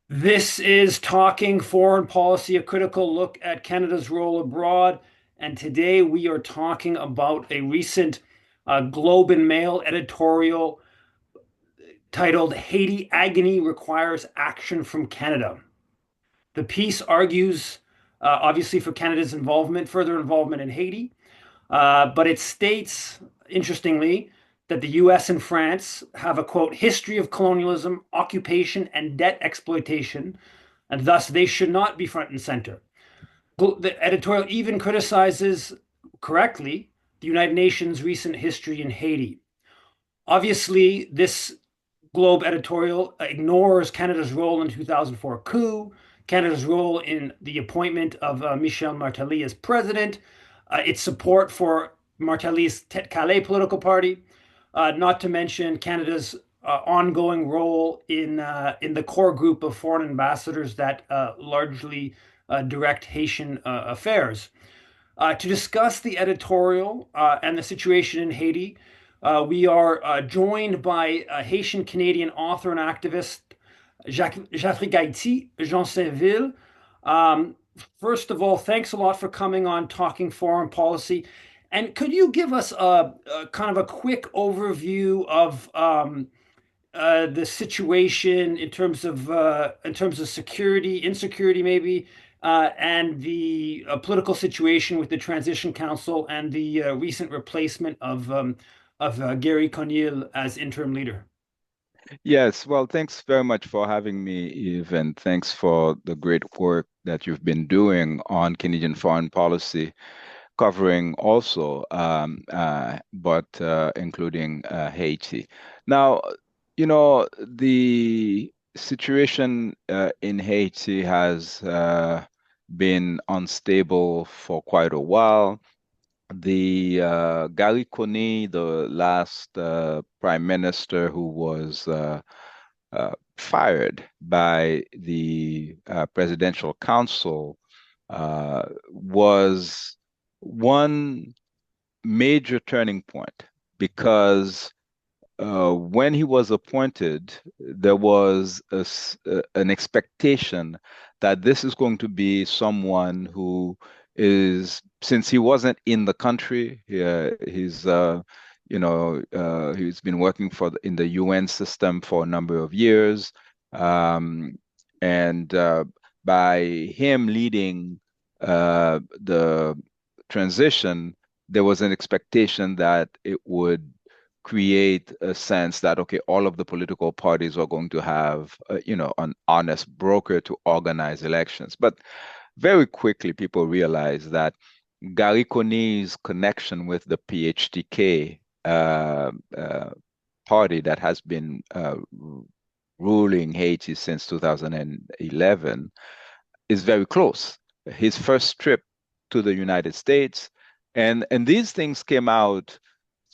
This is Talking Foreign Policy, a critical look at Canada's role abroad. And today we are talking about a recent Globe and Mail editorial titled Haiti Agony Requires Action from Canada. The piece argues, obviously, for Canada's further involvement in Haiti, but it states, interestingly, that the US and France have a quote, history of colonialism, occupation, and debt exploitation, and thus they should not be front and center. The editorial even criticizes, correctly, the United Nations' recent history in Haiti. Obviously, this Globe editorial ignores Canada's role in the 2004 coup, Canada's role in the appointment of Michel Martelly as president, its support for Martelly's Tête Calais political party, not to mention Canada's ongoing role in the core group of foreign ambassadors that largely direct Haitian affairs. To discuss the editorial and the situation in Haiti, we are joined by Haitian Canadian author and activist Jafrikayiti, Jean Saint-Vil. Um, First of all, thanks a lot for coming on Talking Foreign Policy. And could you give us a kind of a quick overview of the situation in terms of security, insecurity, maybe, and the political situation with the Transition Council and the recent replacement of Gary Conil as interim leader? Yes, well, thanks very much for having me, Eve, and thanks for the great work that you've been doing on Canadian foreign policy, covering also, but including Haiti. Now, the situation in Haiti has been unstable for quite a while. The Gary Coney, the last prime minister who was fired by the presidential council, was one major turning point because when he was appointed, there was an expectation that this is going to be someone who is, since he wasn't in the country, he's been working in the UN system for a number of years, um, and by him leading the transition, there was an expectation that it would create a sense that, okay, all of the political parties are going to have, an honest broker to organize elections. But very quickly, people realized that Gary Coney's connection with the PHTK party that has been ruling Haiti since 2011 is very close. His first trip to the United States, and these things came out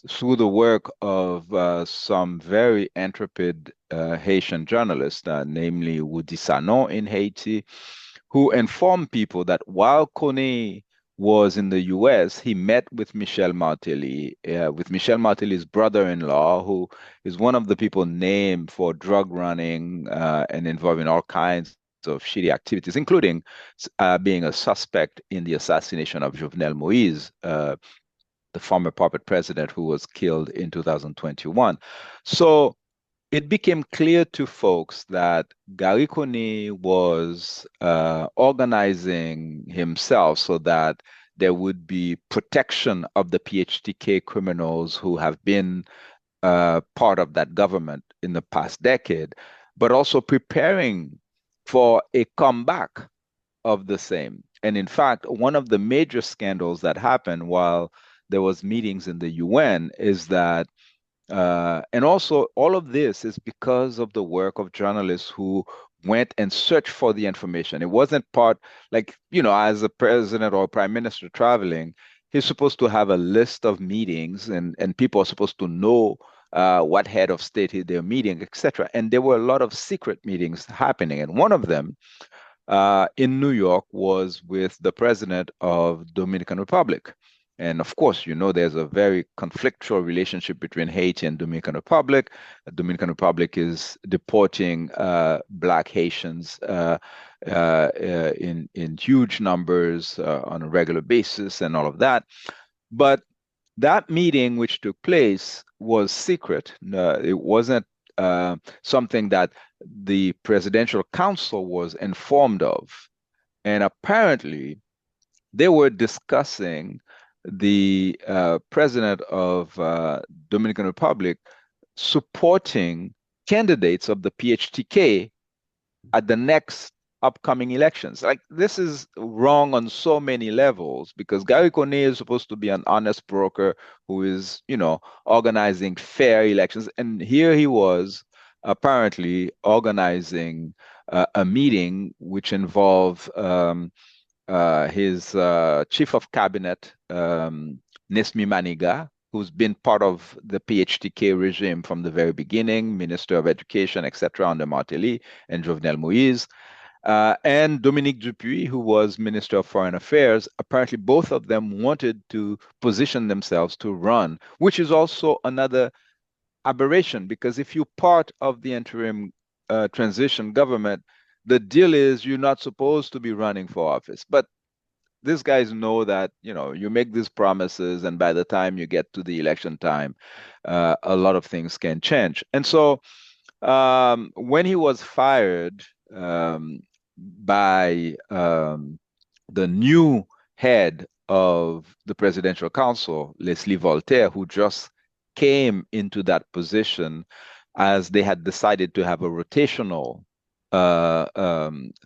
through the work of some very intrepid Haitian journalists, namely Woody Sanon in Haiti, who informed people that while Kone was in the US, he met with Michel Martelly's brother-in-law, who is one of the people named for drug running and involving all kinds of shitty activities, including being a suspect in the assassination of Jovenel Moïse, the former puppet president who was killed in 2021. So it became clear to folks that Gary Coney was organizing himself so that there would be protection of the PHTK criminals who have been part of that government in the past decade, but also preparing for a comeback of the same. And in fact, one of the major scandals that happened while there was meetings in the UN is that and also, all of this is because of the work of journalists who went and searched for the information. It wasn't part, like, as a president or prime minister traveling, he's supposed to have a list of meetings, and people are supposed to know what head of state they're meeting, etc. And there were a lot of secret meetings happening. And one of them in New York was with the president of Dominican Republic. And of course, there's a very conflictual relationship between Haiti and Dominican Republic. The Dominican Republic is deporting Black Haitians in huge numbers on a regular basis and all of that. But that meeting, which took place, was secret. It wasn't something that the Presidential Council was informed of. And apparently, they were discussing the president of Dominican Republic supporting candidates of the PHTK at the next upcoming elections. Like, this is wrong on so many levels because Gary Coney is supposed to be an honest broker who is, organizing fair elections. And here he was apparently organizing a meeting which involved his chief of cabinet, Nesmi Maniga, who's been part of the PHTK regime from the very beginning, Minister of Education, etc., under Martelly and Jovenel Moïse, and Dominique Dupuy, who was Minister of Foreign Affairs. Apparently, both of them wanted to position themselves to run, which is also another aberration, because if you're part of the interim transition government, the deal is you're not supposed to be running for office. But these guys know that, you make these promises, and by the time you get to the election time, a lot of things can change. And so when he was fired by the new head of the Presidential Council, Leslie Voltaire, who just came into that position as they had decided to have a rotational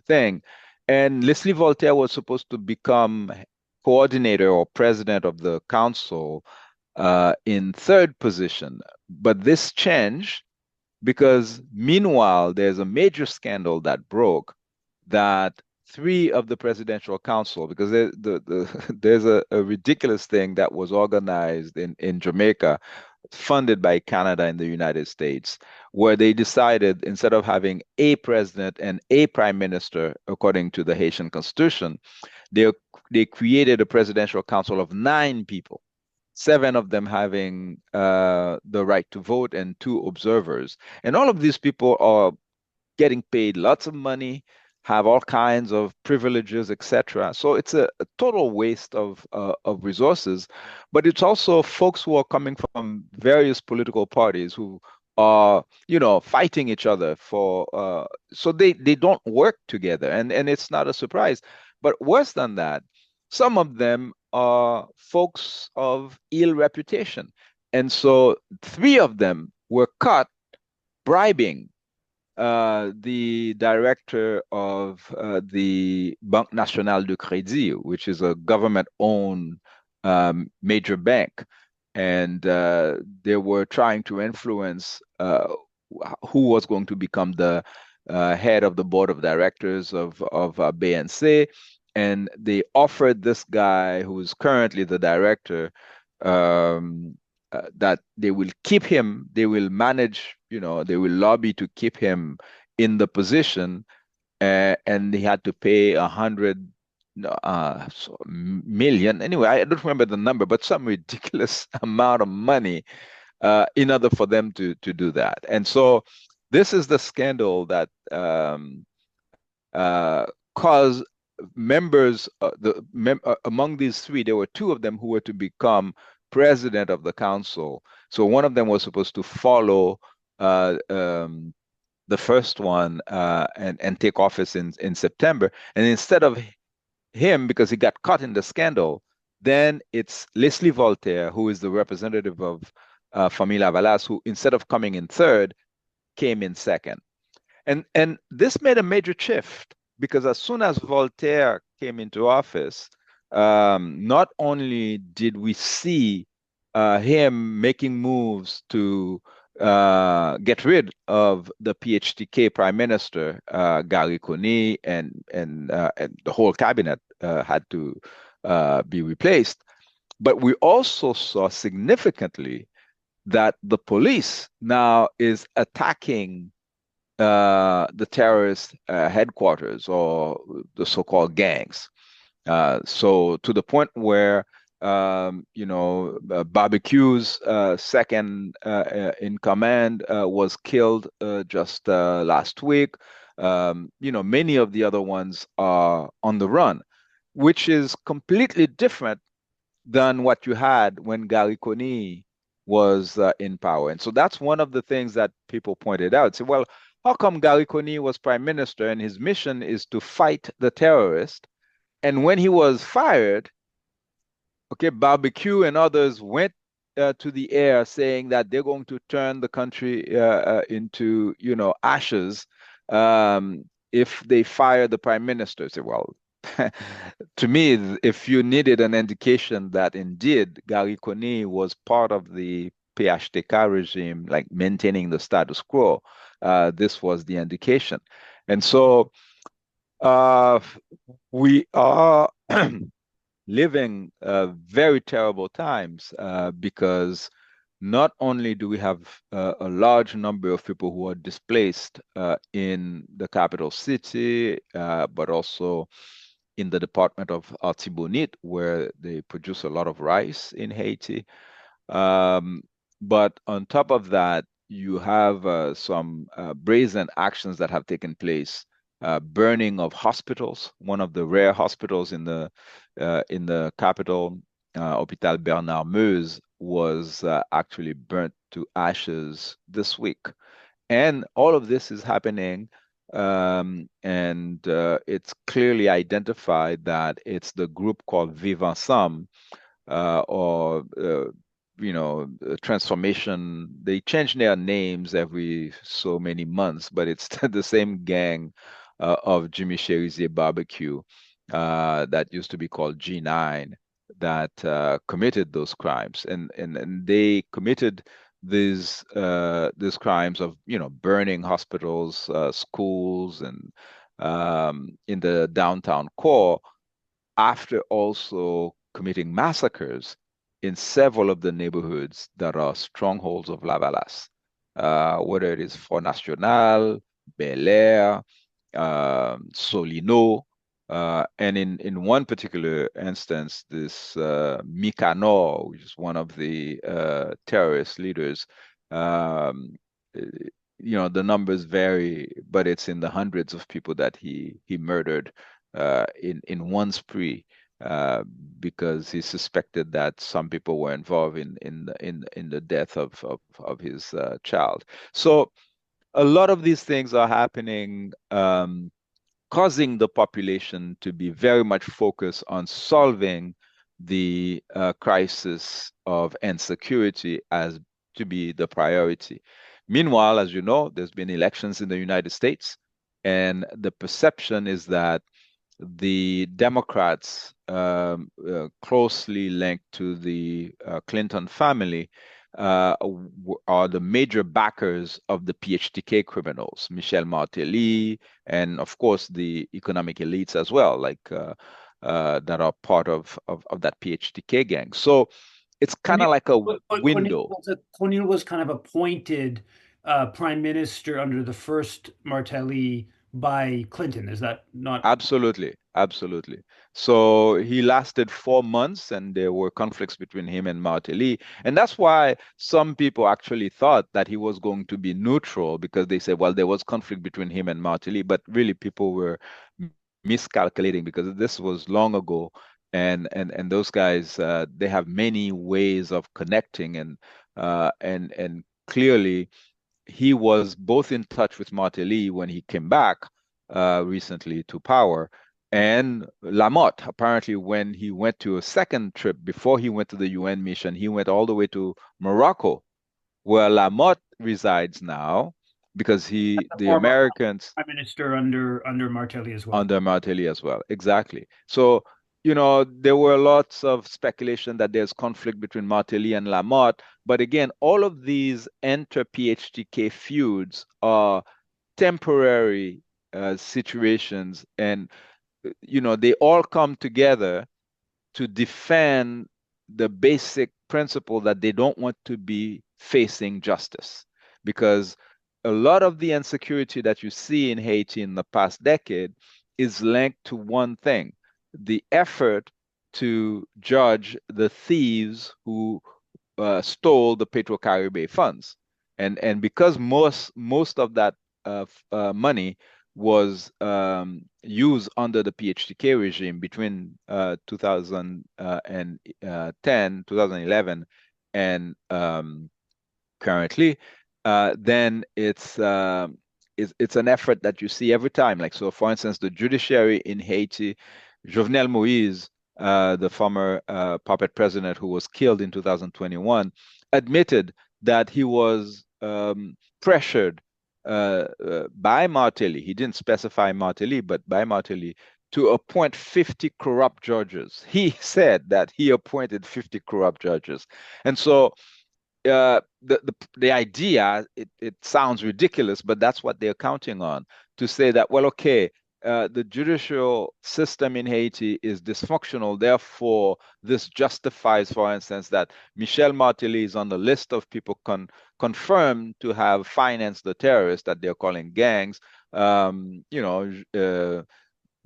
thing. And Leslie Voltaire was supposed to become coordinator or president of the council in third position. But this changed because meanwhile, there's a major scandal that broke that three of the presidential council, because there's a ridiculous thing that was organized in Jamaica, funded by Canada and the United States, where they decided instead of having a president and a prime minister, according to the Haitian constitution, they, they created a presidential council of 9 people, 7 of them having the right to vote and 2 observers. And all of these people are getting paid lots of money, have all kinds of privileges, etc. So it's a total waste of resources, but it's also folks who are coming from various political parties who are, fighting each other for so they don't work together, and it's not a surprise. But worse than that, some of them are folks of ill reputation, and so 3 of them were caught bribing the director of the Banque Nationale de Crédit, which is a government-owned major bank. And they were trying to influence who was going to become the head of the board of directors of BNC. And they offered this guy, who is currently the director, um, that they will keep him, they will manage, they will lobby to keep him in the position, and he had to pay 100 million. Anyway, I don't remember the number, but some ridiculous amount of money in order for them to do that. And so this is the scandal that caused members, among these 3, there were 2 of them who were to become president of the council. So one of them was supposed to follow the first one and take office in September. And instead of him, because he got caught in the scandal, then it's Leslie Voltaire, who is the representative of Famille Avalas, who instead of coming in third, came in second. And this made a major shift, because as soon as Voltaire came into office, not only did we see him making moves to get rid of the PHTK prime minister, Gary Coney, and the whole cabinet had to be replaced. But we also saw significantly that the police now is attacking the terrorist headquarters, or the so-called gangs. So to the point where Barbecue's second in command was killed just last week. Many of the other ones are on the run, which is completely different than what you had when Gary Coney was in power. And so that's one of the things that people pointed out. Say, well, how come Gary Coney was prime minister and his mission is to fight the terrorists? And when he was fired, okay, Barbecue and others went to the air saying that they're going to turn the country into, ashes if they fire the prime minister. Say, well, to me, if you needed an indication that indeed Gary Coney was part of the PHTK regime, like maintaining the status quo, this was the indication. And so uh, we are living very terrible times because not only do we have a large number of people who are displaced in the capital city, but also in the department of Artibonite, where they produce a lot of rice in Haiti. Um, but on top of that, you have some brazen actions that have taken place. Burning of hospitals, one of the rare hospitals in the capital, Hôpital Bernard Meuse, was actually burnt to ashes this week. And all of this is happening, and it's clearly identified that it's the group called Vive Ensemble, or transformation. They change their names every so many months, but it's the same gang of Jimmy Cherizier Barbecue that used to be called G9 that committed those crimes, and they committed these crimes of burning hospitals, schools, and in the downtown core after also committing massacres in several of the neighborhoods that are strongholds of Lavalas, whether it is Front National, Bel Air, Solino, and in one particular instance, this Mikanor, which is one of the terrorist leaders, um, uh, the numbers vary, but it's in the hundreds of people that he murdered in one spree uh, because he suspected that some people were involved in the death of his child. So a lot of these things are happening, causing the population to be very much focused on solving the crisis of insecurity as to be the priority. Meanwhile, as you know, there's been elections in the United States, and the perception is that the Democrats, closely linked to the Clinton family, are the major backers of the PHTK criminals, Michel Martelly, and of course the economic elites as well, like that are part of that PHTK gang. So it's kind of like a window. Cornel was kind of appointed prime minister under the first Martelly by Clinton. Is that not? Absolutely, absolutely. So he lasted 4 months, and there were conflicts between him and Martelly. And that's why some people actually thought that he was going to be neutral because they said, well, there was conflict between him and Martelly, but really people were miscalculating because this was long ago. And those guys, they have many ways of connecting, and clearly he was both in touch with Martelly when he came back recently to power, and Lamotte. Apparently, when he went to a second trip before he went to the UN mission, he went all the way to Morocco, where Lamotte resides now, because The the former Americans prime minister under Martelly as well. under Martelly as well. Exactly. So, there were lots of speculation that there's conflict between Martelly and Lamotte. But again, all of these inter-PHTK feuds are temporary situations. And, they all come together to defend the basic principle that they don't want to be facing justice. Because a lot of the insecurity that you see in Haiti in the past decade is linked to one thing: the effort to judge the thieves who stole the Petro-Caribe funds. And because most of that money was used under the PHTK regime between 2010, 2011, and currently, then it's an effort that you see every time. Like, so, for instance, the judiciary in Haiti, Jovenel Moise, the former puppet president who was killed in 2021, admitted that he was pressured by Martelly. He didn't specify Martelly, but by Martelly to appoint 50 corrupt judges. He said that he appointed 50 corrupt judges. And so the idea, it sounds ridiculous, but that's what they're counting on to say that, well, okay, the judicial system in Haiti is dysfunctional. Therefore, this justifies, for instance, that Michel Martelly is on the list of people confirmed to have financed the terrorists that they're calling gangs.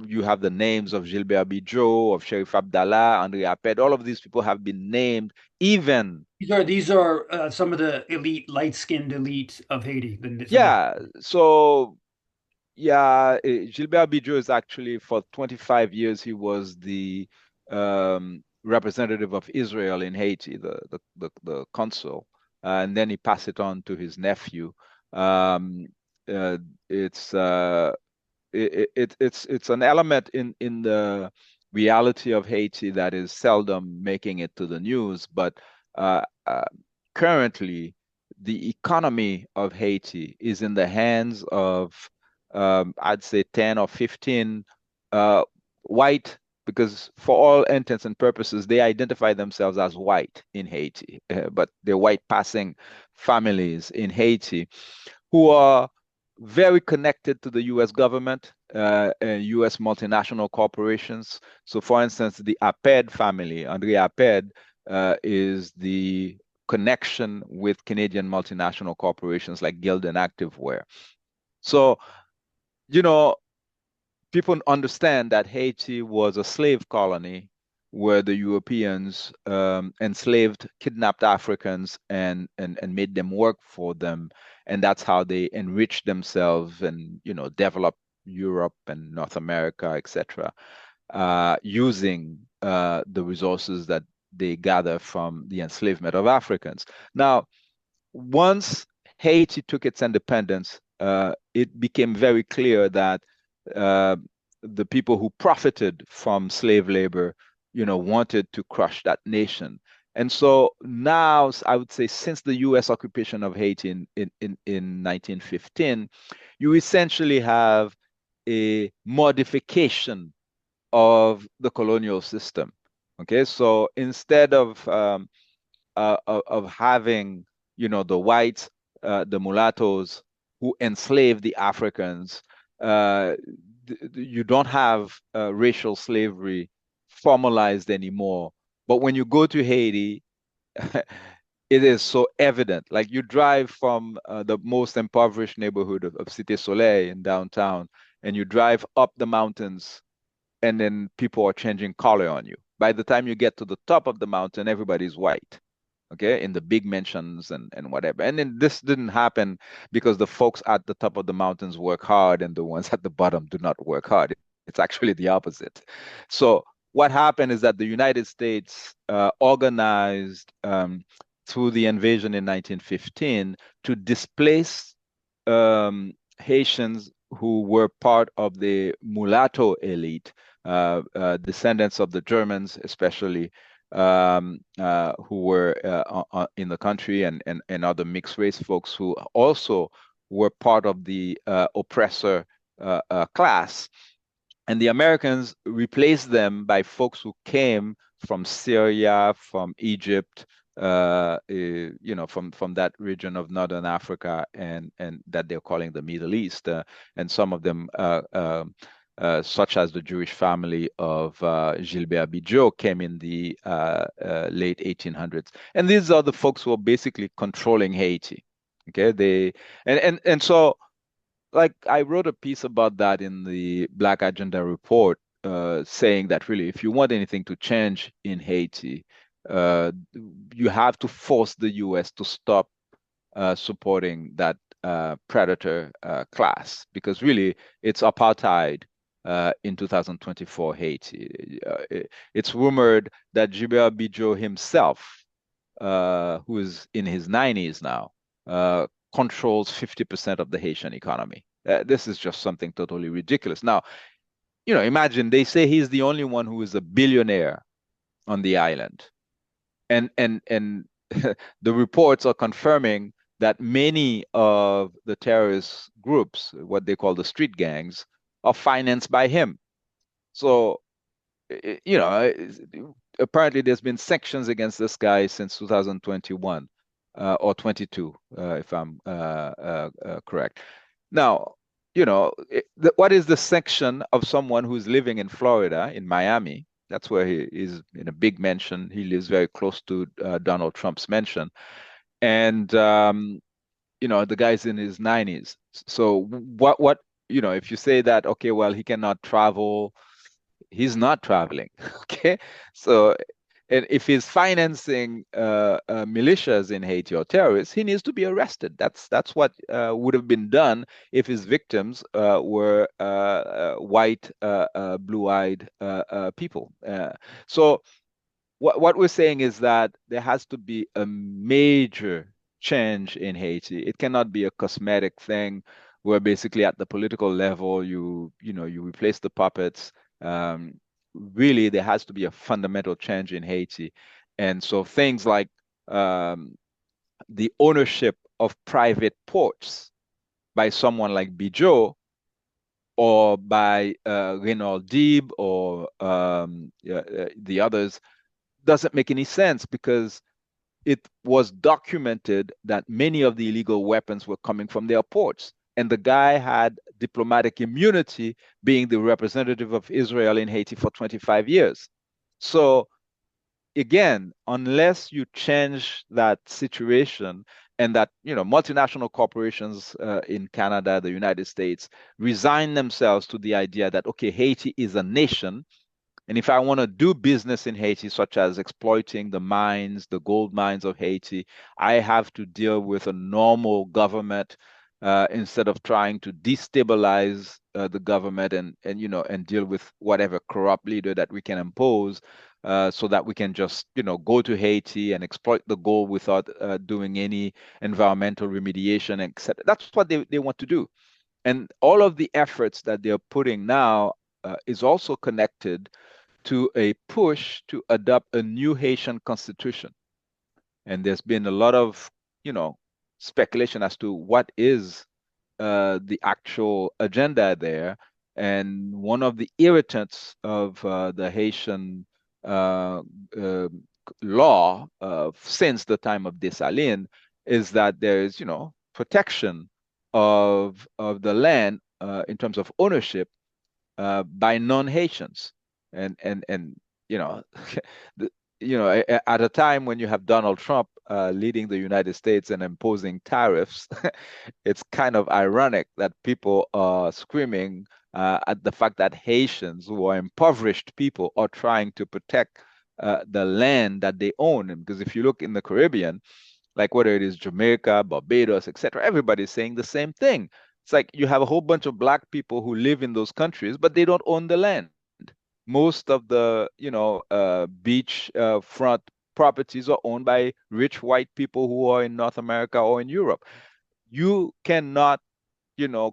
You have the names of Gilbert Bidjo, of Sheriff Abdallah, Andre Aped. All of these people have been named, even. These are some of the elite, light-skinned elite of Haiti. Some of Yeah, so yeah, Gilbert Bidjo is actually for 25 years he was the representative of Israel in Haiti, the consul, and then he passed it on to his nephew. Um, uh, it's it's an element in the reality of Haiti that is seldom making it to the news, but uh, uh, currently the economy of Haiti is in the hands of I'd say 10 or 15 uh, white, because for all intents and purposes they identify themselves as white in Haiti, but they're white passing families in Haiti who are very connected to the US government and US multinational corporations. So, for instance, the Aped family, Andre Aped, is the connection with Canadian multinational corporations like Gildan Activewear. So, you know, people understand that Haiti was a slave colony where the Europeans enslaved, kidnapped Africans and made them work for them. And that's how they enriched themselves and, developed Europe and North America, etc., using the resources that they gather from the enslavement of Africans. Now, once Haiti took its independence, it became very clear that uh, the people who profited from slave labor, wanted to crush that nation. And so now, I would say, since the U.S. occupation of Haiti in 1915, you essentially have a modification of the colonial system. Okay, so instead of having, the whites, the mulattoes who enslaved the Africans. Uh, you don't have racial slavery formalized anymore. But when you go to Haiti, it is so evident. Like you drive from the most impoverished neighborhood of Cité Soleil in downtown, and you drive up the mountains, and then people are changing color on you. By the time you get to the top of the mountain, everybody's white, okay, in the big mansions and whatever. And then this didn't happen because the folks at the top of the mountains work hard and the ones at the bottom do not work hard. It's actually the opposite. So what happened is that the United States organized through the invasion in 1915 to displace Haitians who were part of the mulatto elite, descendants of the Germans, especially, who were in the country, and other mixed race folks who also were part of the oppressor class. And the Americans replaced them by folks who came from Syria, from Egypt, from that region of Northern Africa, and that they're calling the Middle East, and some of them, such as the Jewish family of Gilbert Bidjo, came in the late 1800s. And these are the folks who are basically controlling Haiti. Okay, and so, like, I wrote a piece about that in the Black Agenda report, saying that really, if you want anything to change in Haiti, uh, you have to force the U.S. to stop supporting that predator class, because really it's apartheid in 2024 Haiti. It's rumored that Gilbert Bijou himself, who is in his 90s now, uh, controls 50% of the Haitian economy. This is just something totally ridiculous. Now, imagine they say he's the only one who is a billionaire on the island. And the reports are confirming that many of the terrorist groups, what they call the street gangs, are financed by him. So, apparently there's been sanctions against this guy since 2021 or 22, if I'm correct. Now, what is the sanction of someone who's living in Florida, in Miami? That's where he is, in a big mansion. He lives very close to Donald Trump's mansion. And, the guy's in his 90s. So if you say that, okay, well, he cannot travel, he's not traveling. Okay. So, and if he's financing militias in Haiti or terrorists, he needs to be arrested. That's what would have been done if his victims were white, blue-eyed people. So what we're saying is that there has to be a major change in Haiti. It cannot be a cosmetic thing where basically at the political level you replace the puppets. Really, there has to be a fundamental change in Haiti. And so things like the ownership of private ports by someone like Bijou or by Renaud Dib or the others doesn't make any sense, because it was documented that many of the illegal weapons were coming from their ports. And the guy had diplomatic immunity, being the representative of Israel in Haiti for 25 years. So again, unless you change that situation, and that multinational corporations in Canada, the United States, resign themselves to the idea that, okay, Haiti is a nation, and if I want to do business in Haiti, such as exploiting the mines, the gold mines of Haiti, I have to deal with a normal government instead of trying to destabilize the government and deal with whatever corrupt leader that we can impose, so that we can just go to Haiti and exploit the gold without doing any environmental remediation, etc. That's what they want to do. And all of the efforts that they're putting now is also connected to a push to adopt a new Haitian constitution. And there's been a lot of, speculation as to what is the actual agenda there. And one of the irritants of the Haitian uh, uh, law since the time of Dessalines is that there is, protection of the land in terms of ownership by non-Haitians. And you know, the, at a time when you have Donald Trump leading the United States and imposing tariffs, it's kind of ironic that people are screaming at the fact that Haitians, who are impoverished people, are trying to protect the land that they own. Because if you look in the Caribbean, like whether it is Jamaica, Barbados, etc., everybody's saying the same thing. It's like you have a whole bunch of black people who live in those countries, but they don't own the land. Most of the, beach front properties are owned by rich white people who are in North America or in Europe. You cannot,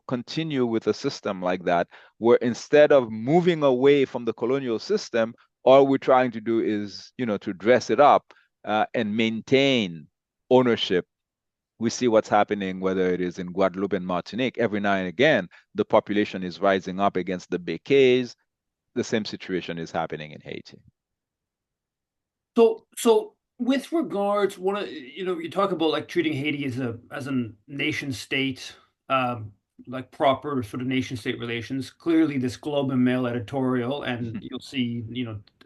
continue with a system like that, where instead of moving away from the colonial system, all we're trying to do is, to dress it up and maintain ownership. We see what's happening, whether it is in Guadeloupe and Martinique. Every now and again, the population is rising up against the Bekeys. The same situation is happening in Haiti. So with regards, you talk about like treating Haiti as a nation state, like proper sort of nation state relations. Clearly, this Globe and Mail editorial, and you'll see,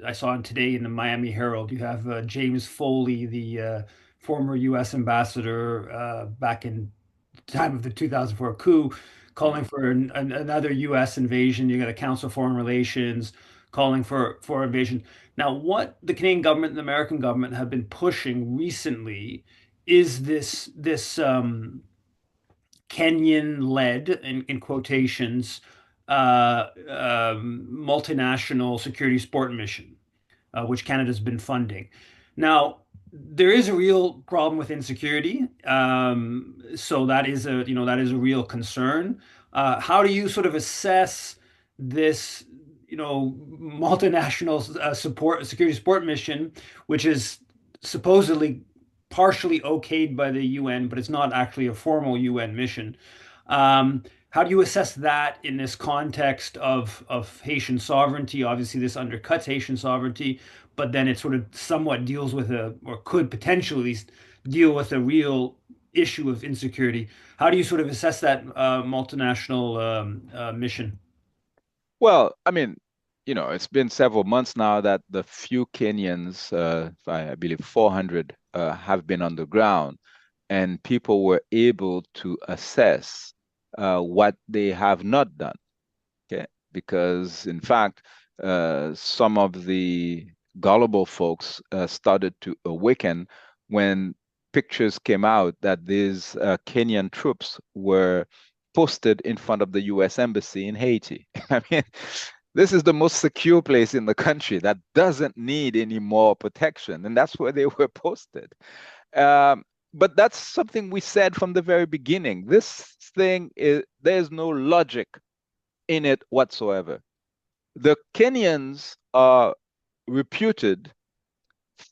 I saw it today in the Miami Herald. You have James Foley, the former U.S. ambassador back in the time of the 2004 coup, calling for another U.S. invasion. You got a Council of Foreign Relations calling for invasion. Now, what the Canadian government and the American government have been pushing recently is Kenyan-led, in quotations, multinational security support mission, which Canada's been funding. Now, there is a real problem with insecurity, so that is a real concern. How do you sort of assess this, multinational security support mission, which is supposedly partially okayed by the UN, but it's not actually a formal UN mission? How do you assess that in this context of Haitian sovereignty? Obviously, this undercuts Haitian sovereignty, but then it sort of somewhat deals with or could potentially at least deal with a real issue of insecurity. How do you sort of assess that multinational mission? Well, I mean, it's been several months now that the few Kenyans, I believe 400, have been on the ground, and people were able to assess what they have not done. Okay, because in fact, some of the gullible folks started to awaken when pictures came out that these Kenyan troops were posted in front of the U.S. Embassy in Haiti. I mean, this is the most secure place in the country that doesn't need any more protection, and that's where they were posted. But that's something we said from the very beginning. This thing is, there's no logic in it whatsoever. The Kenyans are reputed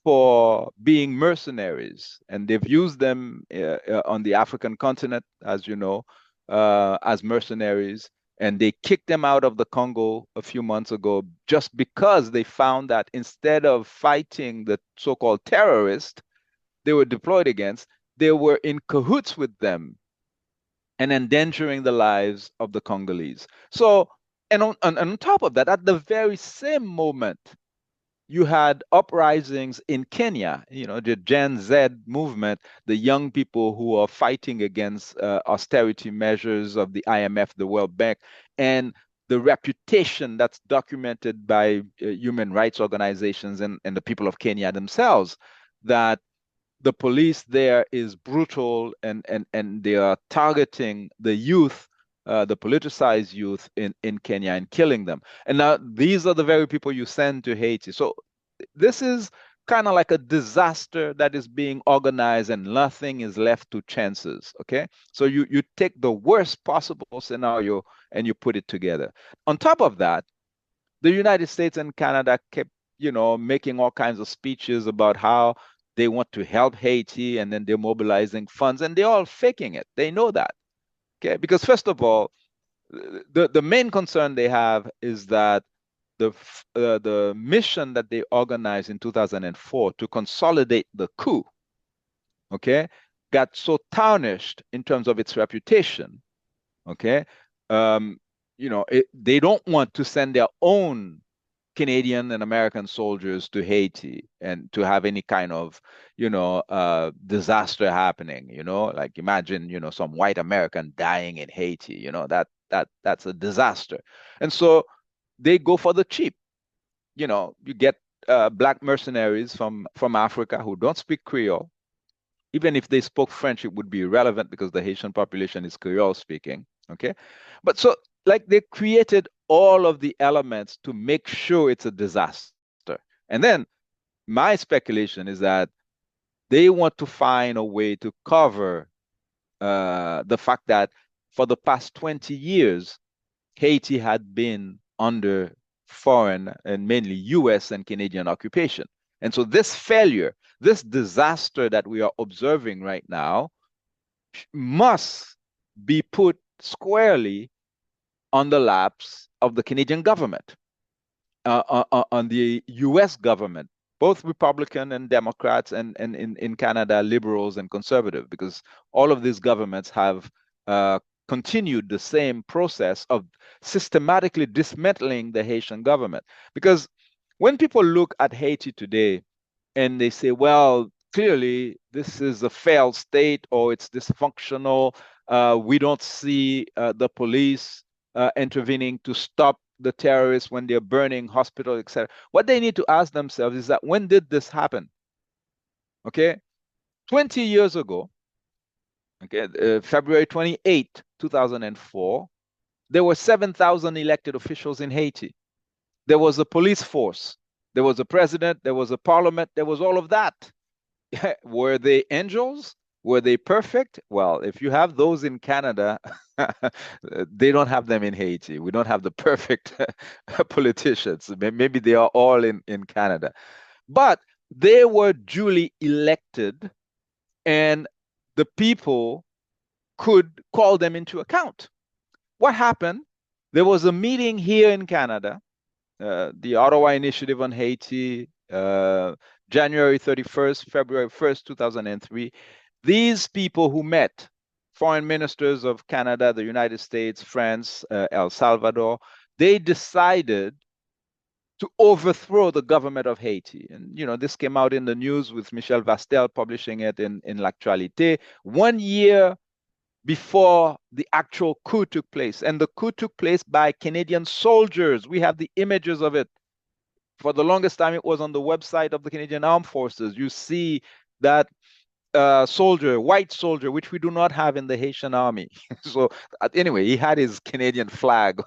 for being mercenaries, and they've used them on the African continent, as you know, as mercenaries. And they kicked them out of the Congo a few months ago just because they found that instead of fighting the so-called terrorists they were deployed against, they were in cahoots with them and endangering the lives of the Congolese. So, and on top of that, at the very same moment, you had uprisings in Kenya, the Gen Z movement, the young people who are fighting against austerity measures of the IMF, the World Bank, and the reputation that's documented by human rights organizations and the people of Kenya themselves, that the police there is brutal and they are targeting the youth, the politicized youth in Kenya and killing them. And now these are the very people you send to Haiti. So this is kind of like a disaster that is being organized and nothing is left to chances. Okay. So you take the worst possible scenario and you put it together. On top of that, the United States and Canada kept, making all kinds of speeches about how they want to help Haiti and then they're mobilizing funds and they're all faking it. They know that. Okay. Because first of all, the main concern they have is that the mission that they organized in 2004 to consolidate the coup, okay, got so tarnished in terms of its reputation, okay. They don't want to send their own Canadian and American soldiers to Haiti and to have any kind of, disaster happening, like imagine, some white American dying in Haiti, that's a disaster. And so they go for the cheap. You get black mercenaries from Africa who don't speak Creole. Even if they spoke French, it would be irrelevant because the Haitian population is Creole speaking. Okay. But so like they created all of the elements to make sure it's a disaster. And then my speculation is that they want to find a way to cover the fact that for the past 20 years, Haiti had been under foreign and mainly US and Canadian occupation. And so this failure, this disaster that we are observing right now must be put squarely on the laps of the Canadian government, on the US government, both Republican and Democrats, and in Canada, liberals and conservative, because all of these governments have continued the same process of systematically dismantling the Haitian government. Because when people look at Haiti today and they say, well, clearly this is a failed state or it's dysfunctional, We don't see the police intervening to stop the terrorists when they're burning hospitals, etc. What they need to ask themselves is that when did this happen? Okay, 20 years ago, okay, February 28, 2004, there were 7,000 elected officials in Haiti. There was a police force. There was a president. There was a parliament. There was all of that. Were they angels? Were they perfect? Well, if you have those in Canada, they don't have them in Haiti. We don't have the perfect politicians. Maybe they are all in Canada. But they were duly elected, and the people could call them into account. What happened? There was a meeting here in Canada, the Ottawa Initiative on Haiti, January 31st, February 1st, 2003. These people who met, foreign ministers of Canada, the United States, France, El Salvador, they decided to overthrow the government of Haiti. And, this came out in the news with Michel Vastel publishing it in L'Actualité 1 year before the actual coup took place. And the coup took place by Canadian soldiers. We have the images of it. For the longest time, it was on the website of the Canadian Armed Forces. You see that soldier, white soldier, which we do not have in the Haitian army. So anyway, he had his Canadian flag,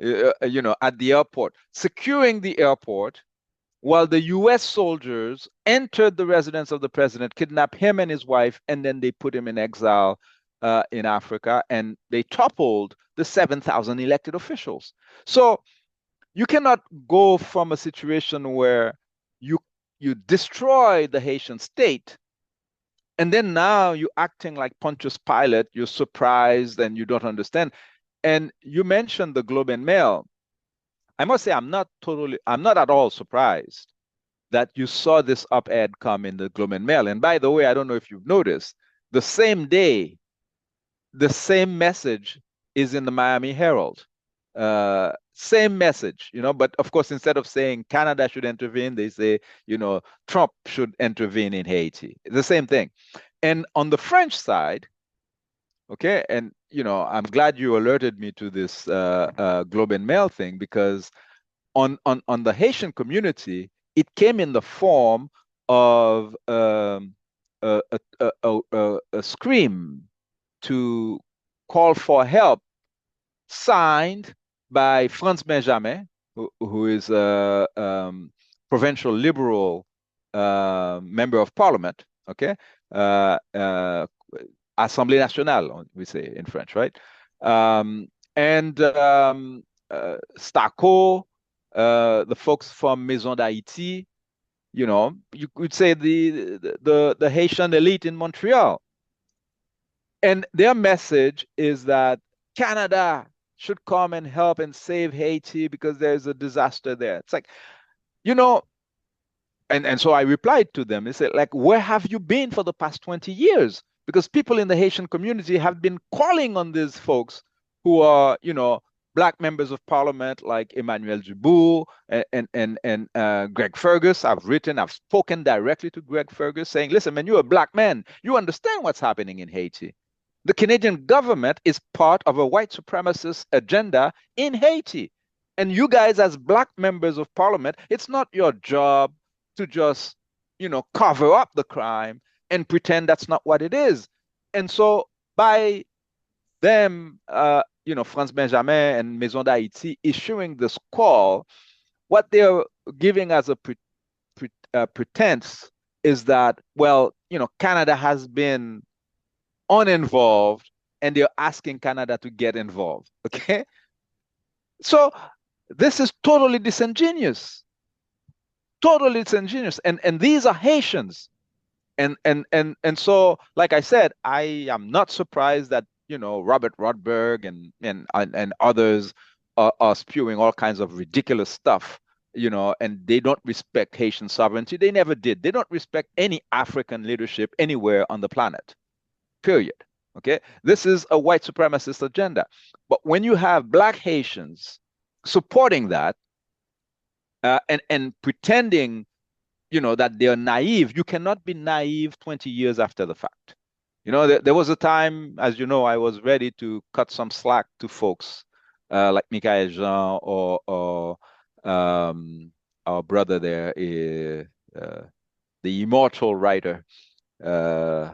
at the airport, securing the airport, while the US soldiers entered the residence of the president, kidnapped him and his wife, and then they put him in exile in Africa, and they toppled the 7,000 elected officials. So you cannot go from a situation where you destroy the Haitian state, and then now you're acting like Pontius Pilate, you're surprised and you don't understand. And you mentioned the Globe and Mail. I must say I'm not at all surprised that you saw this op-ed come in the Globe and Mail. And by the way, I don't know if you've noticed, the same day, the same message is in the Miami Herald. Same message, but of course, instead of saying Canada should intervene, they say, Trump should intervene in Haiti. The same thing. And on the French side, okay, and, I'm glad you alerted me to this Globe and Mail thing, because on the Haitian community, it came in the form of a scream to call for help, signed by Franz Benjamin, who is a provincial liberal member of parliament, okay? Assemblée nationale, we say in French, right? And Starco, the folks from Maison d'Haïti, you could say the Haitian elite in Montreal. And their message is that Canada should come and help and save Haiti because there's a disaster there. It's like, and so I replied to them. They said, like, where have you been for the past 20 years? Because people in the Haitian community have been calling on these folks who are, Black members of parliament like Emmanuel Dubourg and Greg Fergus. I've spoken directly to Greg Fergus saying, listen, man, you're a Black man. You understand what's happening in Haiti. The Canadian government is part of a white supremacist agenda in Haiti. And you guys, as Black members of parliament, it's not your job to just, cover up the crime and pretend that's not what it is. And so by them, Franz Benjamin and Maison d'Haïti issuing this call, what they're giving as a pretense is that, well, Canada has been uninvolved and they're asking Canada to get involved. Okay. So this is totally disingenuous. Totally disingenuous. And these are Haitians. And so, like I said, I am not surprised that, Robert Rodberg and others are spewing all kinds of ridiculous stuff, and they don't respect Haitian sovereignty. They never did. They don't respect any African leadership anywhere on the planet. Period. Okay. This is a white supremacist agenda. But when you have Black Haitians supporting that and pretending, that they're naive, you cannot be naive 20 years after the fact. There was a time, as you know, I was ready to cut some slack to folks like Michael Jean or our brother there, the immortal writer, uh,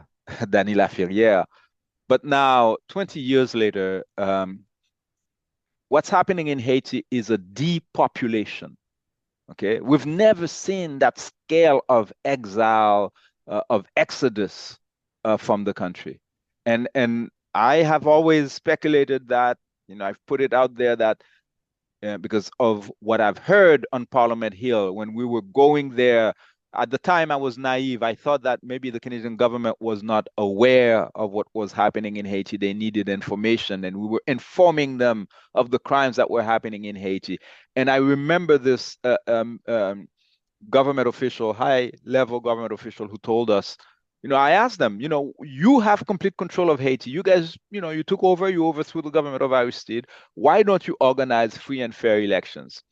Danny Laferrière. But now, 20 years later, what's happening in Haiti is a depopulation. Okay, we've never seen that scale of exile, of exodus from the country, and I have always speculated that, I've put it out there that because of what I've heard on Parliament Hill when we were going there. At the time, I was naive. I thought that maybe the Canadian government was not aware of what was happening in Haiti. They needed information, and we were informing them of the crimes that were happening in Haiti. And I remember this government official, high level government official, who told us, I asked them, you have complete control of Haiti. You guys, you took over, you overthrew the government of Aristide. Why don't you organize free and fair elections?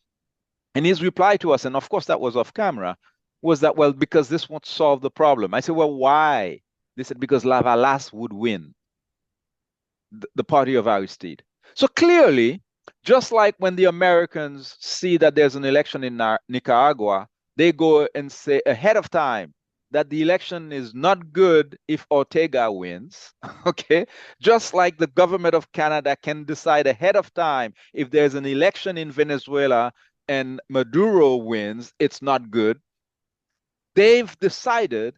And his reply to us, and of course that was off camera, was that, well, because this won't solve the problem. I said, well, why? They said, because Lavalas would win, the party of Aristide. So clearly, just like when the Americans see that there's an election in Nicaragua, they go and say ahead of time that the election is not good if Ortega wins. Okay. Just like the government of Canada can decide ahead of time if there's an election in Venezuela and Maduro wins, it's not good. They've decided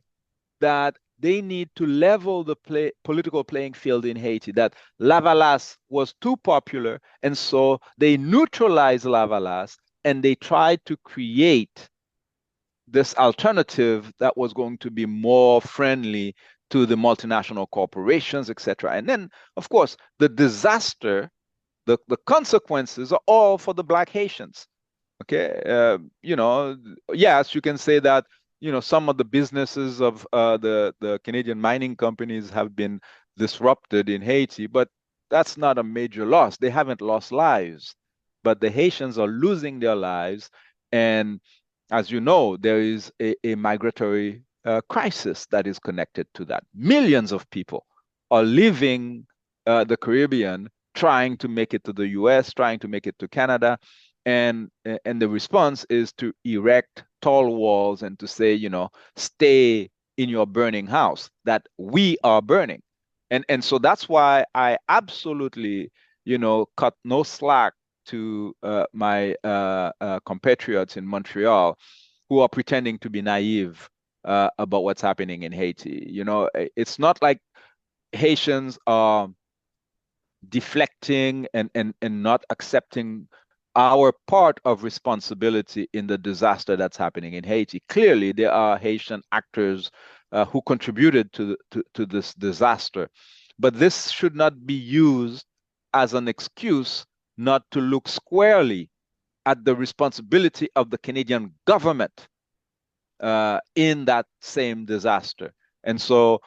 that they need to level the political playing field in Haiti, that Lavalas was too popular, and so they neutralized Lavalas and they tried to create this alternative that was going to be more friendly to the multinational corporations, etc. And then, of course, the disaster, the consequences are all for the Black Haitians. Okay, yes, you can say that some of the businesses of the Canadian mining companies have been disrupted in Haiti, but that's not a major loss. They haven't lost lives, but the Haitians are losing their lives, and as you know, there is a migratory crisis that is connected to that. Millions of people are leaving the Caribbean, trying to make it to the US, trying to make it to Canada. And the response is to erect tall walls and to say, stay in your burning house that we are burning. And so that's why I absolutely, cut no slack to my compatriots in Montreal who are pretending to be naive about what's happening in Haiti. It's not like Haitians are deflecting and not accepting our part of responsibility in the disaster that's happening in Haiti. Clearly, there are Haitian actors who contributed to this disaster, but this should not be used as an excuse not to look squarely at the responsibility of the Canadian government in that same disaster. And so,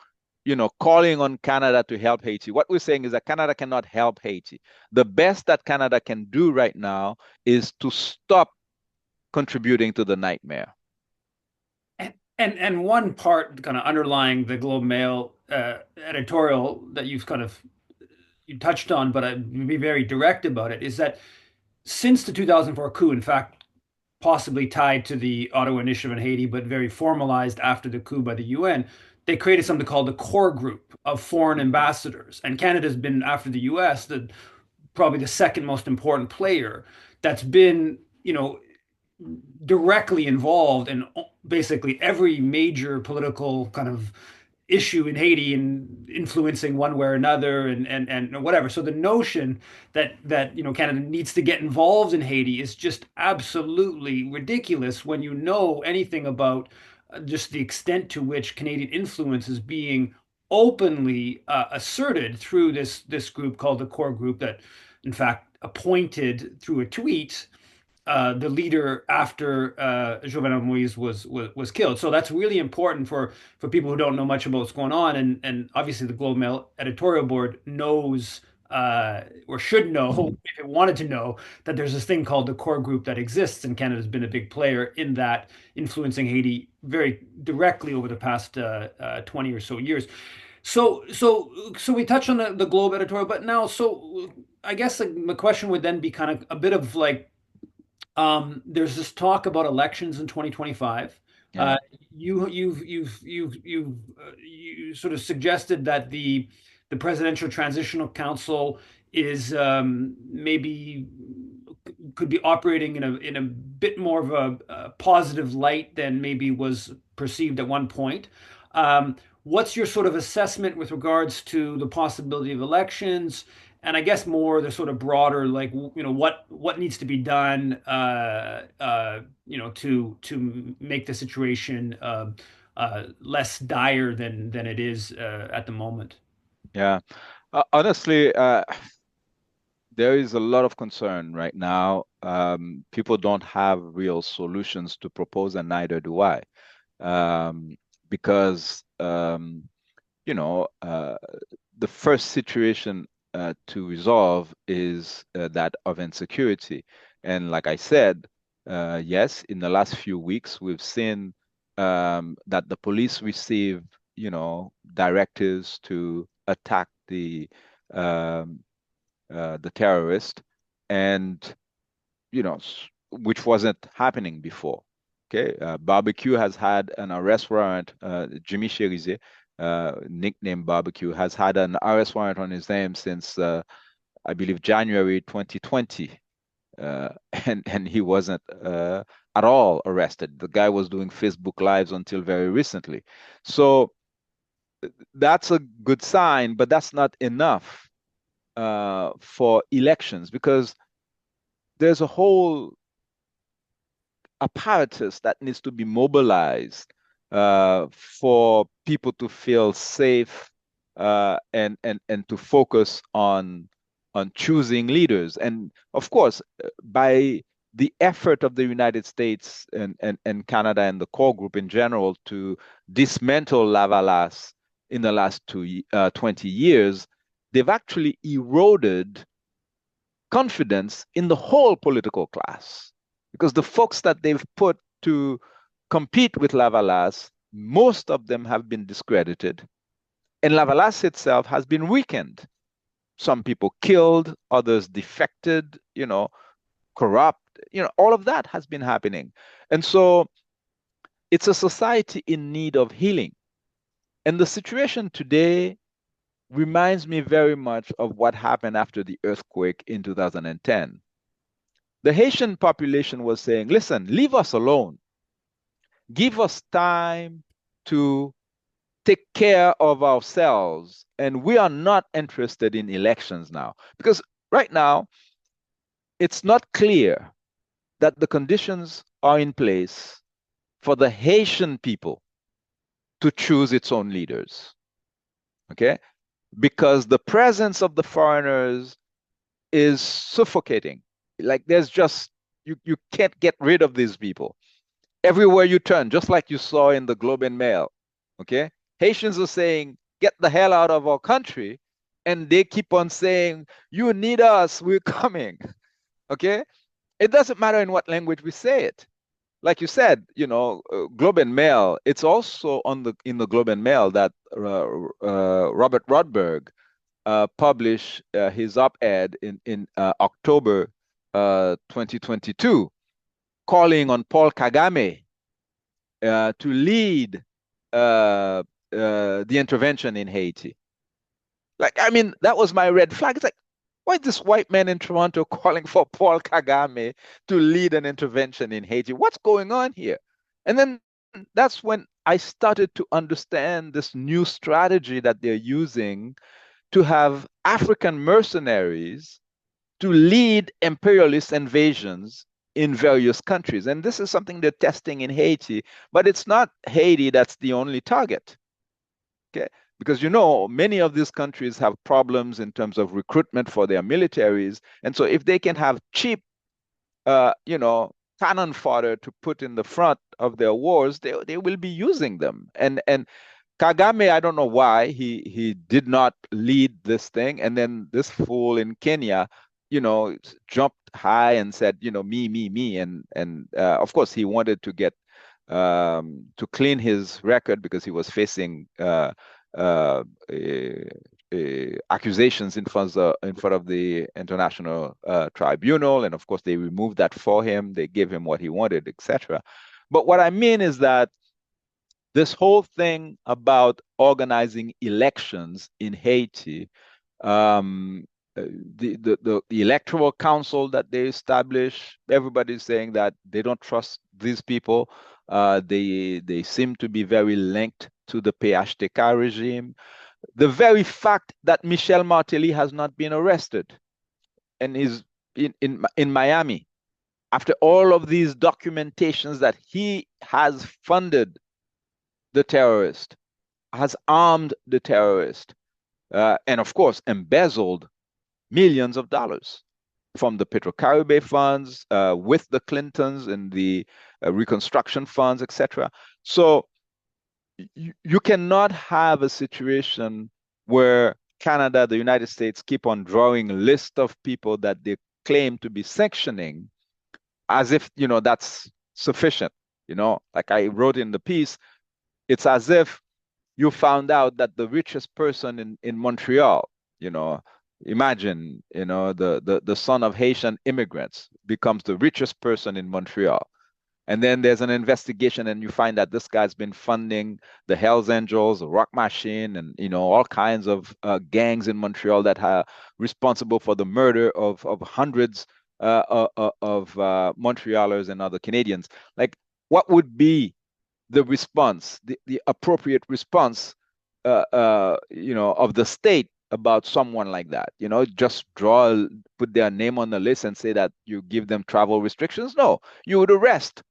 calling on Canada to help Haiti, what we're saying is that Canada cannot help Haiti. The best that Canada can do right now is to stop contributing to the nightmare. And one part kind of underlying the Globe Mail editorial that you touched on, but I'd be very direct about it, is that since the 2004 coup, in fact, possibly tied to the Ottawa Initiative in Haiti, but very formalized after the coup by the UN, they created something called the core group of foreign ambassadors. And Canada's been, after the US, probably the second most important player that's been, directly involved in basically every major political kind of issue in Haiti and influencing one way or another and whatever. So the notion that Canada needs to get involved in Haiti is just absolutely ridiculous when you know anything about just the extent to which Canadian influence is being openly asserted through this group called the Core Group that in fact appointed through a tweet the leader after Jovenel Moise was killed. So that's really important for people who don't know much about what's going on. And obviously, the Globe Mail editorial board knows or should know, if it wanted to know, that there's this thing called the core group that exists, and Canada's been a big player in that, influencing Haiti very directly over the past 20 or so years. So we touched on the Globe editorial, but now, I guess the question would then be kind of a bit of like, there's this talk about elections in 2025. Yeah. You sort of suggested that the Presidential Transitional Council is maybe could be operating in a bit more of a positive light than maybe was perceived at one point. What's your sort of assessment with regards to the possibility of elections? And I guess more the sort of broader, like, what needs to be done, to make the situation less dire than it is at the moment. Yeah. Honestly, there is a lot of concern right now. People don't have real solutions to propose, and neither do I. Um, because you know, the first situation to resolve is that of insecurity. And like I said, yes, in the last few weeks, we've seen that the police received, directives to attack um, the terrorist, and which wasn't happening before. Okay, Barbecue has had an arrest warrant. Jimmy Cherizier, nicknamed Barbecue, has had an arrest warrant on his name since I believe January 2020, and he wasn't at all arrested. The guy was doing Facebook Lives until very recently. So that's a good sign, but that's not enough for elections because there's a whole apparatus that needs to be mobilized for people to feel safe and to focus on choosing leaders. And of course, by the effort of the United States and Canada and the core group in general to dismantle Lavalas in the last 20 years, they've actually eroded confidence in the whole political class because the folks that they've put to compete with Lavalas, most of them have been discredited, and Lavalas itself has been weakened. Some people killed, others defected, corrupt, all of that has been happening. And so it's a society in need of healing. And the situation today reminds me very much of what happened after the earthquake in 2010. The Haitian population was saying, listen, leave us alone. Give us time to take care of ourselves. And we are not interested in elections now. Because right now, it's not clear that the conditions are in place for the Haitian people to choose its own leaders. Okay? Because the presence of the foreigners is suffocating. Like there's just, you can't get rid of these people. Everywhere you turn, just like you saw in the Globe and Mail, okay? Haitians are saying, get the hell out of our country. And they keep on saying, you need us, we're coming, okay? It doesn't matter in what language we say it. Like you said, Globe and Mail, it's also in the Globe and Mail that Robert Rodberg published his op-ed in October 2022, calling on Paul Kagame to lead the intervention in Haiti. Like, I mean, that was my red flag. It's like, why is this white man in Toronto calling for Paul Kagame to lead an intervention in Haiti? What's going on here? And then that's when I started to understand this new strategy that they're using to have African mercenaries to lead imperialist invasions in various countries. And this is something they're testing in Haiti, but it's not Haiti that's the only target. Okay? Because many of these countries have problems in terms of recruitment for their militaries. And so if they can have cheap, cannon fodder to put in the front of their wars, they will be using them. And Kagame, I don't know why he did not lead this thing. And then this fool in Kenya, jumped high and said, me, me, me. And of course, he wanted to get to clean his record because he was facing uh, accusations in front of the International Tribunal, and of course they removed that for him. They gave him what he wanted, etc. But what I mean is that this whole thing about organizing elections in Haiti, um, the electoral council that they establish, everybody's saying that they don't trust these people. They seem to be very linked to the PHTK regime. The very fact that Michel Martelly has not been arrested and is in Miami after all of these documentations that he has funded the terrorist, has armed the terrorist, and of course embezzled millions of dollars from the Petrocaribe funds, with the Clintons and the reconstruction funds, etc. So you cannot have a situation where Canada, the United States keep on drawing a list of people that they claim to be sanctioning as if, that's sufficient. Like I wrote in the piece, it's as if you found out that the richest person in Montreal, you know, imagine, the son of Haitian immigrants becomes the richest person in Montreal. And then there's an investigation, and you find that this guy's been funding the Hells Angels, the Rock Machine, and all kinds of gangs in Montreal that are responsible for the murder of hundreds of Montrealers and other Canadians. Like, what would be the response, the appropriate response, of the state about someone like that? Just put their name on the list and say that you give them travel restrictions? No, you would arrest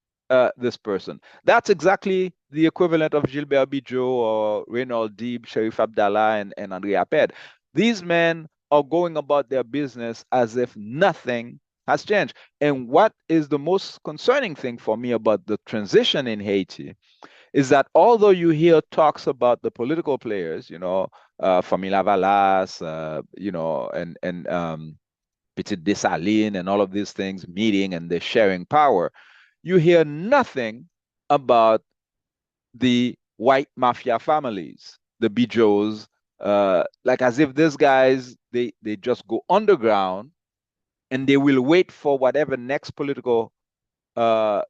this person. That's exactly the equivalent of Gilbert Bijou or Reynald Deeb, Sheriff Abdallah, and Andre Apped. These men are going about their business as if nothing has changed. And what is the most concerning thing for me about the transition in Haiti is that although you hear talks about the political players, Famila Valas, and Petit Dessalines and all of these things meeting and they're sharing power, you hear nothing about the white mafia families, the Bijos, like as if these guys, they just go underground and they will wait for whatever next political player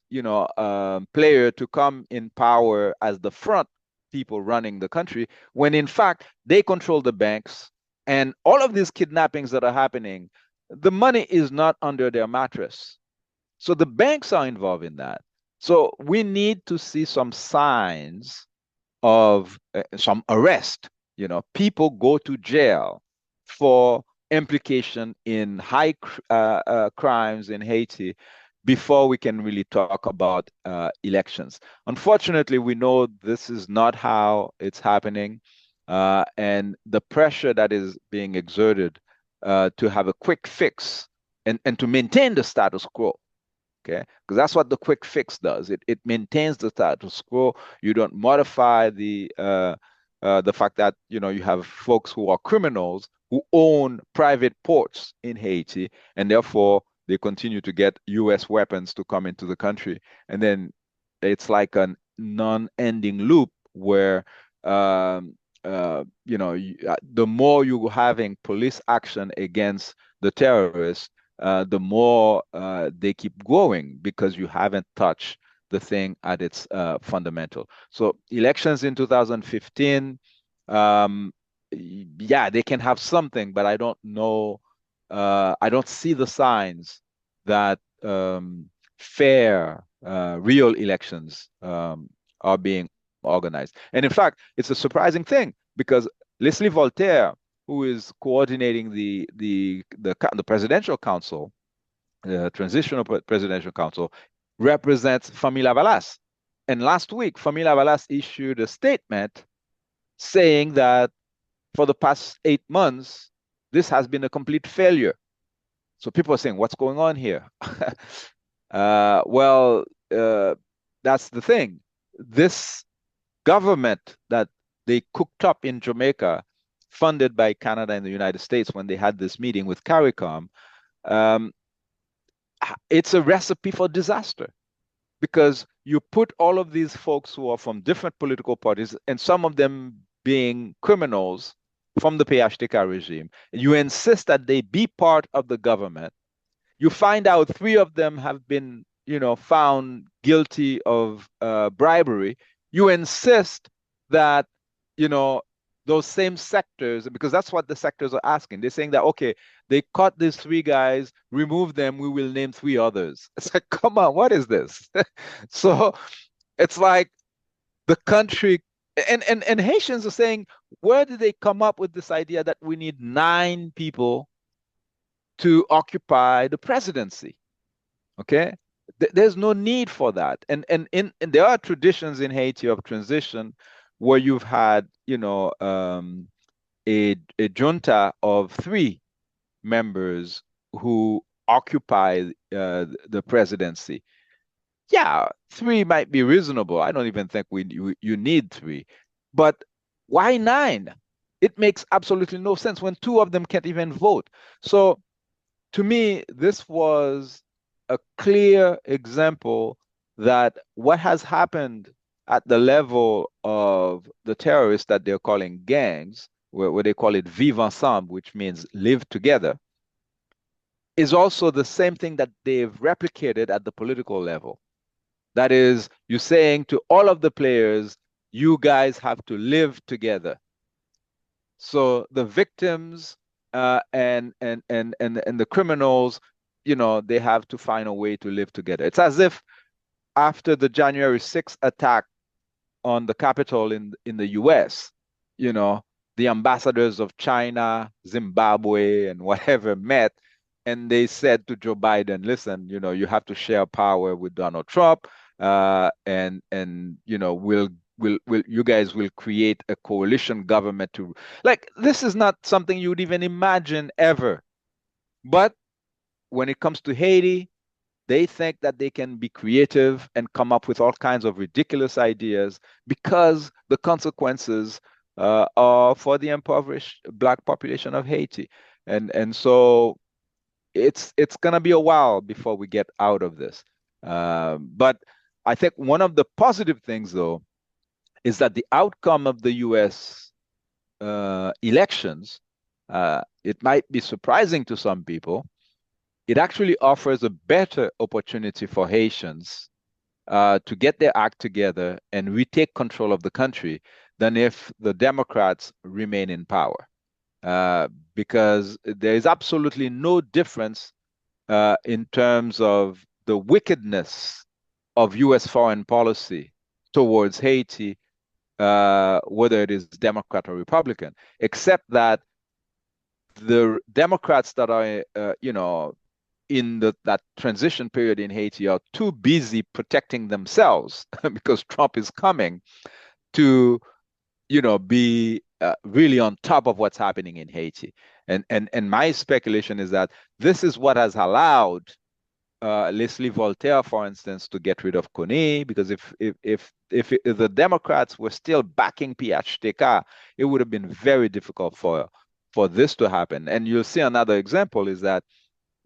to come in power as the front people running the country, when in fact they control the banks, and all of these kidnappings that are happening, the money is not under their mattress. So the banks are involved in that. So we need to see some signs of some arrest. People go to jail for implication in high crimes in Haiti before we can really talk about elections. Unfortunately, we know this is not how it's happening, and the pressure that is being exerted to have a quick fix and to maintain the status quo. Okay, because that's what the quick fix does. It maintains the status quo. You don't modify the fact that you have folks who are criminals who own private ports in Haiti, and therefore they continue to get U.S. weapons to come into the country, and then it's like a non-ending loop where the more you having police action against the terrorists, the more they keep growing because you haven't touched the thing at its fundamental. So elections in 2015, yeah, they can have something, but I don't know. I don't see the signs that fair, real elections are being organized. And in fact, it's a surprising thing because Leslie Voltaire, who is coordinating the presidential council, the transitional presidential council, represents Famila Valas. And last week, Famila Valas issued a statement saying that for the past 8 months, this has been a complete failure. So people are saying, what's going on here? Well, that's the thing. This government that they cooked up in Jamaica, funded by Canada and the United States when they had this meeting with CARICOM, it's a recipe for disaster because you put all of these folks who are from different political parties, and some of them being criminals from the PHTK regime. You insist that they be part of the government. You find out three of them have been, found guilty of bribery. You insist that, you know, those same sectors, because that's what the sectors are asking. They're saying that, okay, they caught these three guys, remove them, we will name three others. It's like, come on, what is this? So it's like the country, and Haitians are saying, where did they come up with this idea that we need 9 people to occupy the presidency? Okay, there's no need for that. And there are traditions in Haiti of transition where you've had, a junta of 3 members who occupy the presidency. Yeah, 3 might be reasonable. I don't even think you need 3, but why 9? It makes absolutely no sense when 2 of them can't even vote. So to me, this was a clear example that what has happened at the level of the terrorists that they're calling gangs, where they call it vivre ensemble, which means live together, is also the same thing that they've replicated at the political level. That is, you're saying to all of the players, you guys have to live together. So the victims and the criminals, they have to find a way to live together. It's as if after the January 6th attack on the Capitol in the US, you know, the ambassadors of China, Zimbabwe, and whatever met, and they said to Joe Biden, listen, you have to share power with Donald Trump, and we'll you guys will create a coalition government to, like, this is not something you would even imagine ever. But when it comes to Haiti, they think that they can be creative and come up with all kinds of ridiculous ideas because the consequences are for the impoverished Black population of Haiti. And so it's gonna be a while before we get out of this. But I think one of the positive things, though, is that the outcome of the U.S. Elections, it might be surprising to some people. It actually offers a better opportunity for Haitians to get their act together and retake control of the country than if the Democrats remain in power. Because there is absolutely no difference in terms of the wickedness of U.S. foreign policy towards Haiti, whether it is Democrat or Republican, except that the Democrats that are, in that transition period in Haiti are too busy protecting themselves because Trump is coming to, be really on top of what's happening in Haiti. And my speculation is that this is what has allowed Leslie Voltaire, for instance, to get rid of Kone, because if the Democrats were still backing PHTK, it would have been very difficult for this to happen. And you'll see another example is that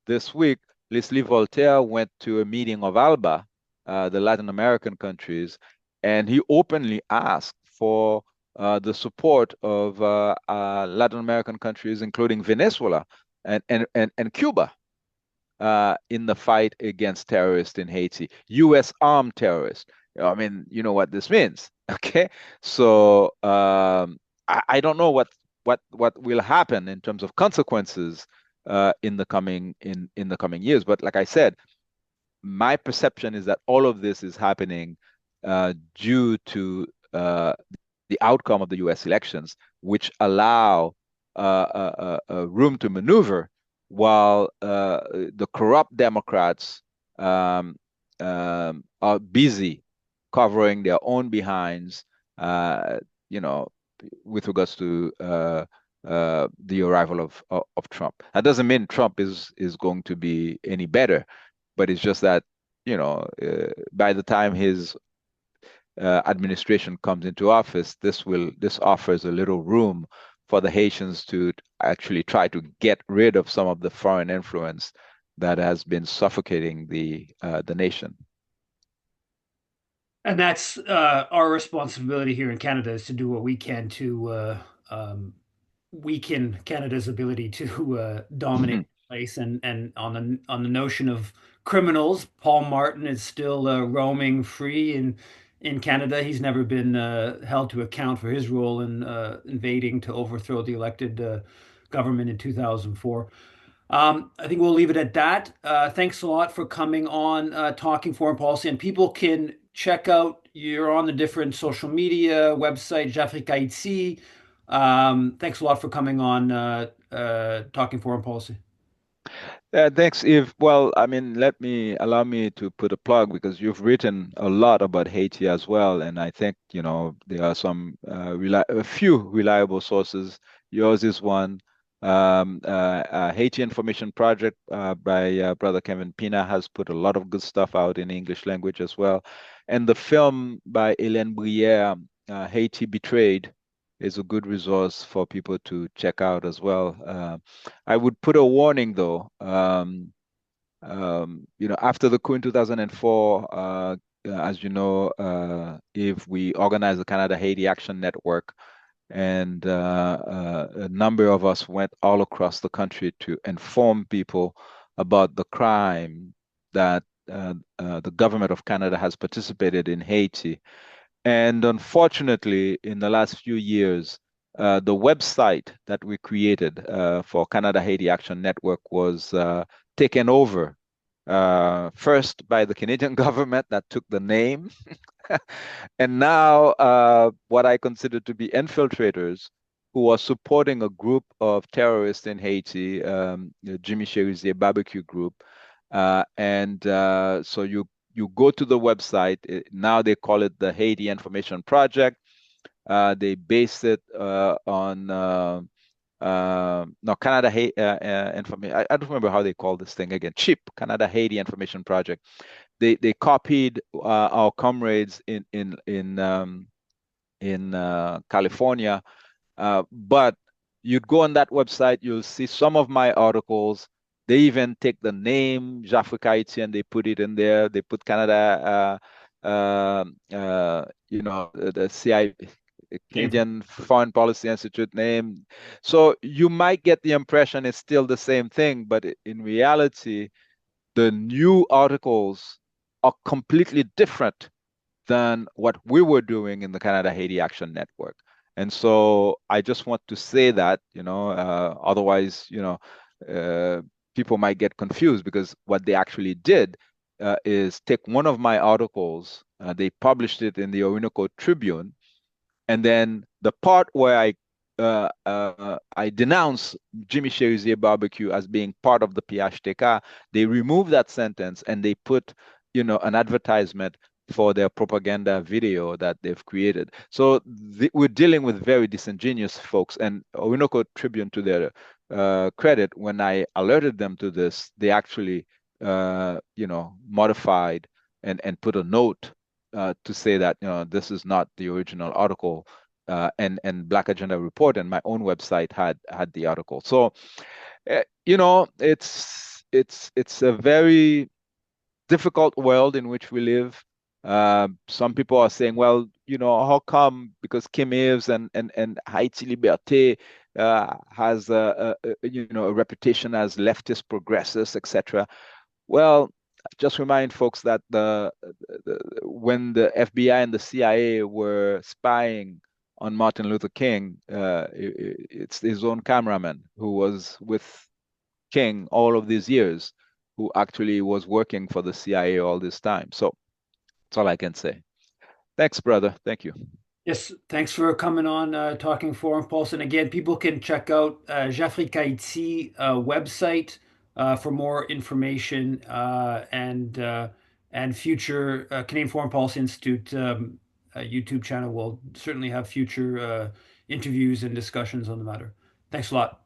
this week, Leslie Voltaire went to a meeting of ALBA, the Latin American countries, and he openly asked for the support of Latin American countries, including Venezuela and Cuba, in the fight against terrorists in Haiti, U.S. armed terrorists. I mean, you know what this means, okay? So I don't know what will happen in terms of consequences in the coming years. But like I said, my perception is that all of this is happening due to the outcome of the U.S. elections, which allow room to maneuver while the corrupt Democrats are busy covering their own behinds, with regards to the arrival of Trump. That doesn't mean Trump is going to be any better, but it's just that, by the time his administration comes into office, this offers a little room for the Haitians to actually try to get rid of some of the foreign influence that has been suffocating the nation. And that's our responsibility here in Canada is to do what we can to weaken Canada's ability to dominate Mhm. the place. And on the notion of criminals, Paul Martin is still roaming free in Canada. He's never been held to account for his role in invading to overthrow the elected government in 2004. I think we'll leave it at that. Thanks a lot for coming on Talking Foreign Policy. And people can check out, you're on the different social media website, Jafrikayiti. Thanks a lot for coming on Talking Foreign Policy. Thanks, Eve. Well, I mean, allow me to put a plug because you've written a lot about Haiti as well, and I think, there are a few reliable sources. Yours is one. Haiti Information Project by Brother Kevin Pina has put a lot of good stuff out in English language as well, and the film by Hélène Brière, Haiti Betrayed, is a good resource for people to check out as well. I would put a warning though. After the coup in 2004, as you know, if we organized the Canada Haiti Action Network, and a number of us went all across the country to inform people about the crime that the government of Canada has participated in Haiti. And unfortunately, in the last few years, the website that we created for Canada Haiti Action Network was taken over first by the Canadian government that took the name, and now what I consider to be infiltrators who are supporting a group of terrorists in Haiti, the Jimmy Cherizier barbecue group. So you go to the website. Now they call it the Haiti Information Project. They base it on no Canada Haiti information. I don't remember how they call this thing again. CHIP, Canada Haiti Information Project. They copied our comrades in California, but you'd go on that website, you'll see some of my articles. They even take the name Jafrikayiti and they put it in there. They put Canada, the CI, Came from. Canadian Foreign Policy Institute name. So you might get the impression it's still the same thing, but in reality, the new articles are completely different than what we were doing in the Canada Haiti Action Network. And so I just want to say that, otherwise, people might get confused because what they actually did is take one of my articles, they published it in the Orinoco Tribune, and then the part where I denounce Jimmy Cherizier barbecue as being part of the PHTK, they remove that sentence and they put, an advertisement for their propaganda video that they've created. So we're dealing with very disingenuous folks. And Orinoco Tribune, to their credit, when I alerted them to this, they actually, modified and put a note to say that this is not the original article, and Black Agenda Report and my own website had the article. So it's a very difficult world in which we live. Some people are saying, well, how come? Because Kim Ives and Haiti Liberté has a reputation as leftist progressives, etc. Well, just remind folks that when the FBI and the CIA were spying on Martin Luther King, it's his own cameraman who was with King all of these years, who actually was working for the CIA all this time. So that's all I can say. Thanks, brother. Thank you. Yes, thanks for coming on Talking Foreign Pulse. And again, people can check out Jafrikayiti website for more information and future Canadian Foreign Policy Institute YouTube channel will certainly have future interviews and discussions on the matter. Thanks a lot.